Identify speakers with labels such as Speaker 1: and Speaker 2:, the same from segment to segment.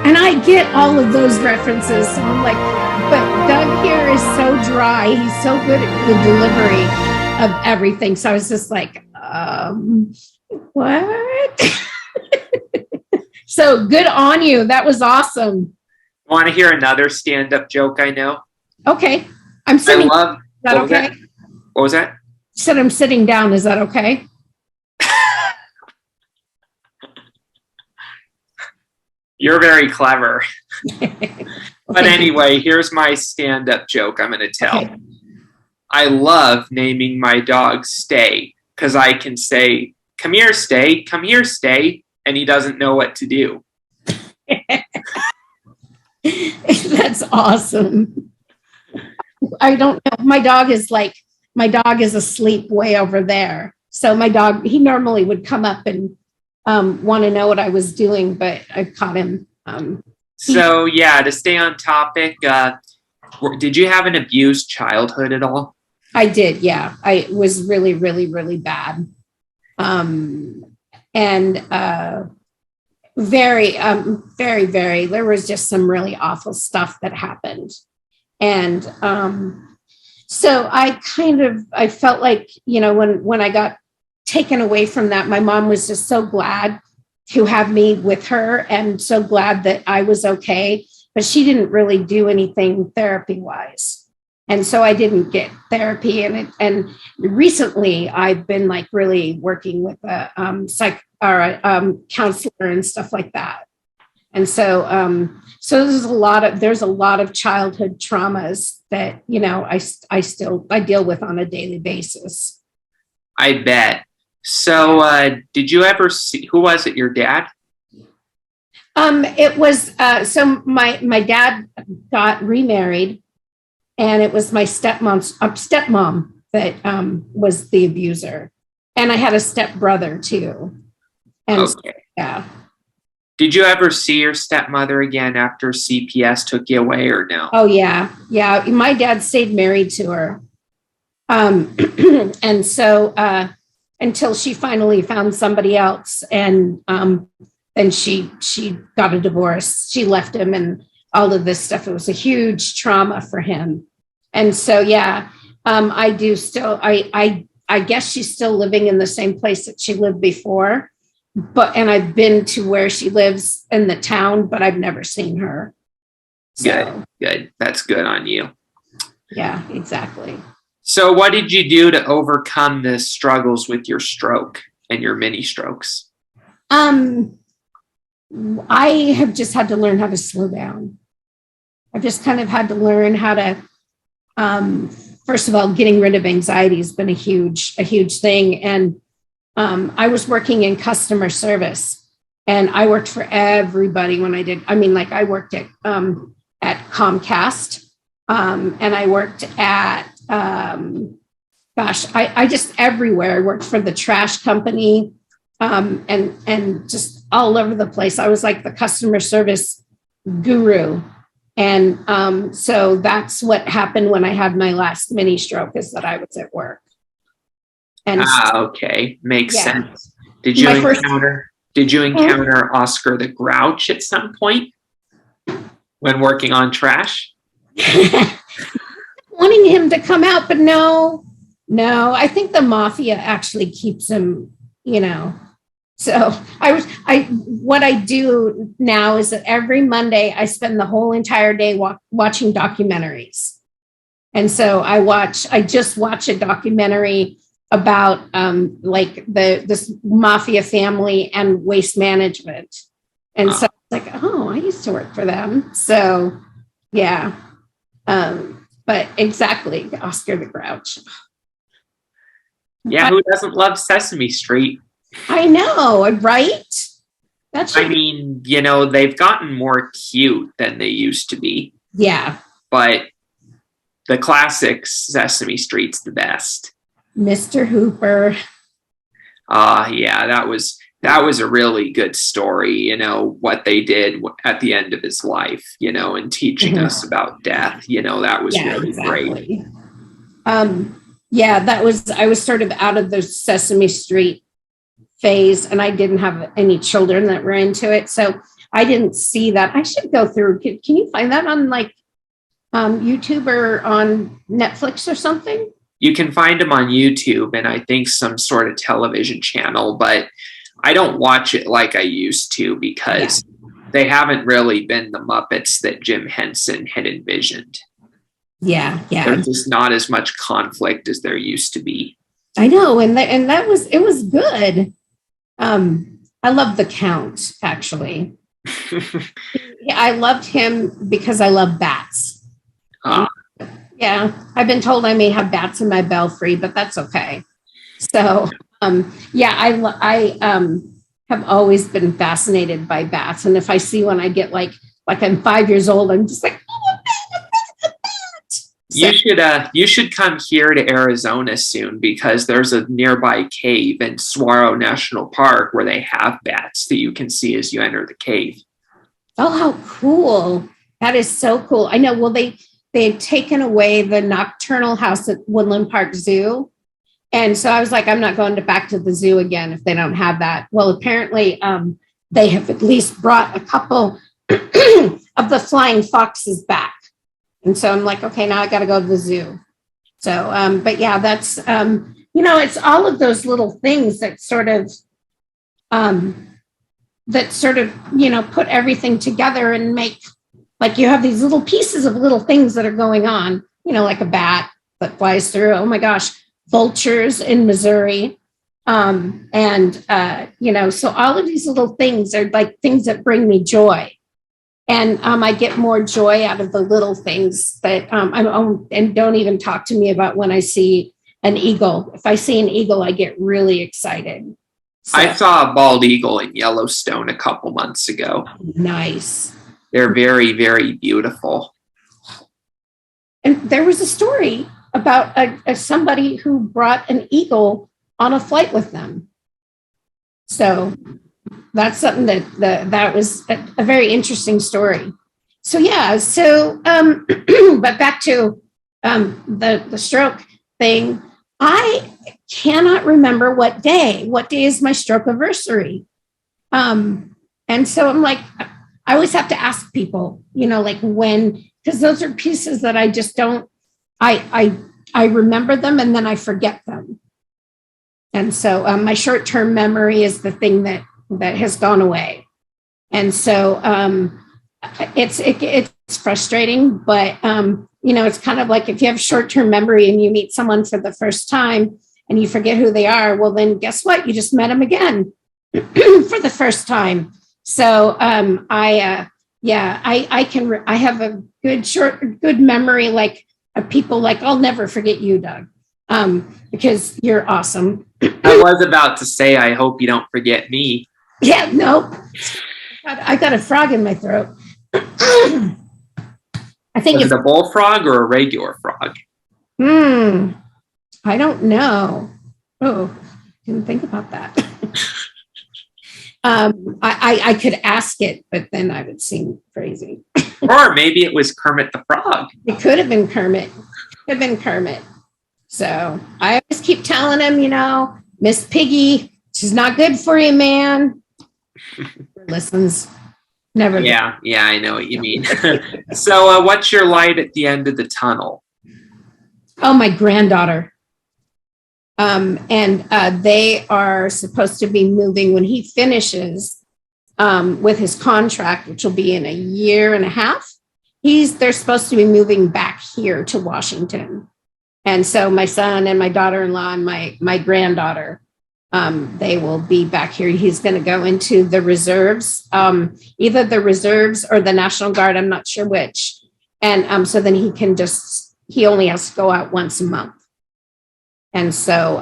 Speaker 1: And I get all of those references. So I'm like, but Doug here is so dry. He's so good at the delivery of everything. So I was just like, what? So good on you. That was awesome.
Speaker 2: Want to hear another stand-up joke I know?
Speaker 1: Okay. I'm sitting. Is that okay?
Speaker 2: What was that?
Speaker 1: You said I'm sitting down. Is that okay?
Speaker 2: You're very clever. But anyway, here's my stand-up joke I'm going to tell. Okay. I love naming my dog Stay because I can say, come here, Stay, and he doesn't know what to do.
Speaker 1: That's awesome. I don't know. My dog is asleep way over there. So my dog, he normally would come up and want to know what I was doing, but I caught him.
Speaker 2: So yeah, to stay on topic, did you have an abused childhood at all?
Speaker 1: I did. Yeah, I was really, really, really bad. Very, very, very, there was just some really awful stuff that happened. And so I felt like, when I got taken away from that, my mom was just so glad to have me with her and so glad that I was okay, but she didn't really do anything therapy wise. And so I didn't get therapy. And recently I've been like really working with a counselor and stuff like that. And so there's a lot of childhood traumas that, I deal with on a daily basis.
Speaker 2: I bet. So did you ever see, who was it, your dad?
Speaker 1: It was, so my dad got remarried, and it was my stepmom that was the abuser. And I had a stepbrother too. And
Speaker 2: okay.
Speaker 1: Yeah.
Speaker 2: Did you ever see your stepmother again after CPS took you away, or no?
Speaker 1: Oh yeah. Yeah. My dad stayed married to her. And so, until she finally found somebody else, and then she got a divorce. She left him and all of this stuff. It was a huge trauma for him. And so, yeah, I do still, I guess she's still living in the same place that she lived before, and I've been to where she lives in the town, but I've never seen her.
Speaker 2: So, good. That's good on you.
Speaker 1: Yeah, exactly.
Speaker 2: So what did you do to overcome the struggles with your stroke and your mini strokes?
Speaker 1: I have just had to learn how to slow down. I've just kind of had to learn how to, first of all, getting rid of anxiety has been a huge thing. And I was working in customer service, and I worked for everybody when I did. I mean, like I worked at Comcast, and I worked at, I just everywhere. I worked for the trash company, and just all over the place. I was like the customer service guru. And so that's what happened when I had my last mini stroke, is that I was at work. And
Speaker 2: okay. Makes sense. Did you encounter Oscar the Grouch at some point when working on trash?
Speaker 1: Wanting him to come out, but no, I think the mafia actually keeps him, So what I do now is that every Monday I spend the whole entire day watching documentaries. And so I just watched a documentary about this mafia family and waste management. And so it's like, I used to work for them. So yeah. But exactly, Oscar the Grouch.
Speaker 2: Yeah, who doesn't love Sesame Street?
Speaker 1: I know, right?
Speaker 2: They've gotten more cute than they used to be.
Speaker 1: Yeah.
Speaker 2: But the classic Sesame Street's the best.
Speaker 1: Mr. Hooper.
Speaker 2: Yeah, that was a really good story, what they did at the end of his life, and teaching us about death, that was really great. I was sort of out of the Sesame Street phase, and I didn't have any children that were into it. So
Speaker 1: I didn't see that. I should go through. Can you find that on like YouTube or on Netflix or something?
Speaker 2: You can find them on YouTube and I think some sort of television channel, but I don't watch it like I used to because they haven't really been the Muppets that Jim Henson had envisioned.
Speaker 1: Yeah.
Speaker 2: There's just not as much conflict as there used to be.
Speaker 1: I know, and it was good. I love the Count, actually. Yeah, I loved him because I love bats. Yeah, I've been told I may have bats in my belfry, but that's okay. So, I have always been fascinated by bats, and if I see one, I get like I'm 5 years old. I'm just like, oh, a bat. So,
Speaker 2: you should come here to Arizona soon because there's a nearby cave in Saguaro National Park where they have bats that you can see as you enter the cave.
Speaker 1: oh, how cool! That is so cool. I know. Well, they had taken away the nocturnal house at Woodland Park Zoo. And so I was like, I'm not going back to the zoo again if they don't have that. Well, apparently they have at least brought a couple of the flying foxes back. And so I'm like, okay, now I got to go to the zoo. So, but yeah, that's, it's all of those little things that sort of, put everything together and make, like you have these little pieces of little things that are going on, like a bat that flies through. Oh my gosh, vultures in Missouri. So all of these little things are like things that bring me joy. And I get more joy out of the little things that and don't even talk to me about when I see an eagle. If I see an eagle, I get really excited. So,
Speaker 2: I saw a bald eagle in Yellowstone a couple months ago.
Speaker 1: Nice.
Speaker 2: They're very, very beautiful.
Speaker 1: And there was a story about somebody who brought an eagle on a flight with them. So that's something that was a very interesting story. So yeah, but back to the stroke thing. I cannot remember what day is my stroke anniversary. And so I'm like, I always have to ask people, like when, because those are pieces that I just don't, I remember them and then I forget them. And so my short-term memory is the thing that has gone away. And so it's frustrating, but it's kind of like if you have short-term memory and you meet someone for the first time and you forget who they are, well, then guess what? You just met them again for the first time. So I have a good memory, like of people. Like I'll never forget you, Doug, because you're awesome.
Speaker 2: I was about to say, I hope you don't forget me.
Speaker 1: Yeah, nope. I got a frog in my throat. I think
Speaker 2: it's a bullfrog or a regular frog.
Speaker 1: I don't know. Oh, didn't think about that. I could ask it, but then I would seem crazy.
Speaker 2: Or maybe it was Kermit the Frog.
Speaker 1: It could have been Kermit. So I always keep telling him, Miss Piggy, she's not good for you, man. Listens. Never.
Speaker 2: Yeah, I know what you mean. So what's your light at the end of the tunnel?
Speaker 1: Oh, my granddaughter. They are supposed to be moving when he finishes with his contract, which will be in a year and a half. They're supposed to be moving back here to Washington. And so my son and my daughter-in-law and my granddaughter, they will be back here. He's going to go into the reserves, either the reserves or the National Guard. I'm not sure which. And so then he only has to go out once a month. And so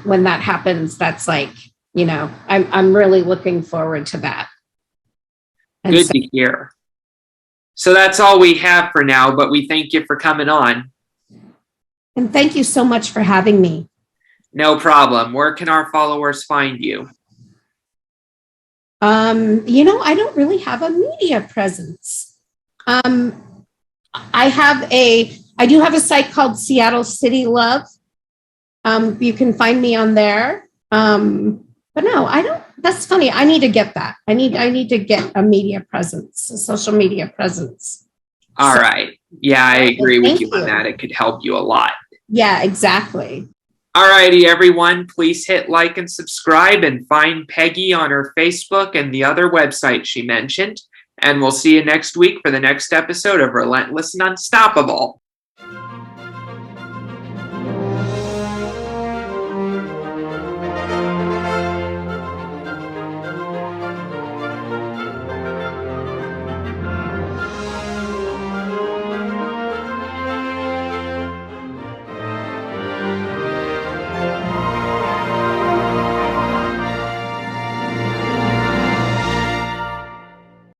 Speaker 1: when that happens, that's like, I'm really looking forward to that. And
Speaker 2: good to hear. So that's all we have for now, but we thank you for coming on.
Speaker 1: And thank you so much for having me.
Speaker 2: No problem. Where can our followers find you?
Speaker 1: I don't really have a media presence. I do have a site called Seattle City Love. You can find me on there. But no, I don't That's funny. I need to get that. I need to get a media presence, a social media presence.
Speaker 2: All right. Yeah, I agree with
Speaker 1: Thank
Speaker 2: you on that. It could help you a lot.
Speaker 1: Yeah, exactly.
Speaker 2: All righty, everyone. Please hit like and subscribe and find Peggy on her Facebook and the other website she mentioned. And we'll see you next week for the next episode of Relentless and Unstoppable.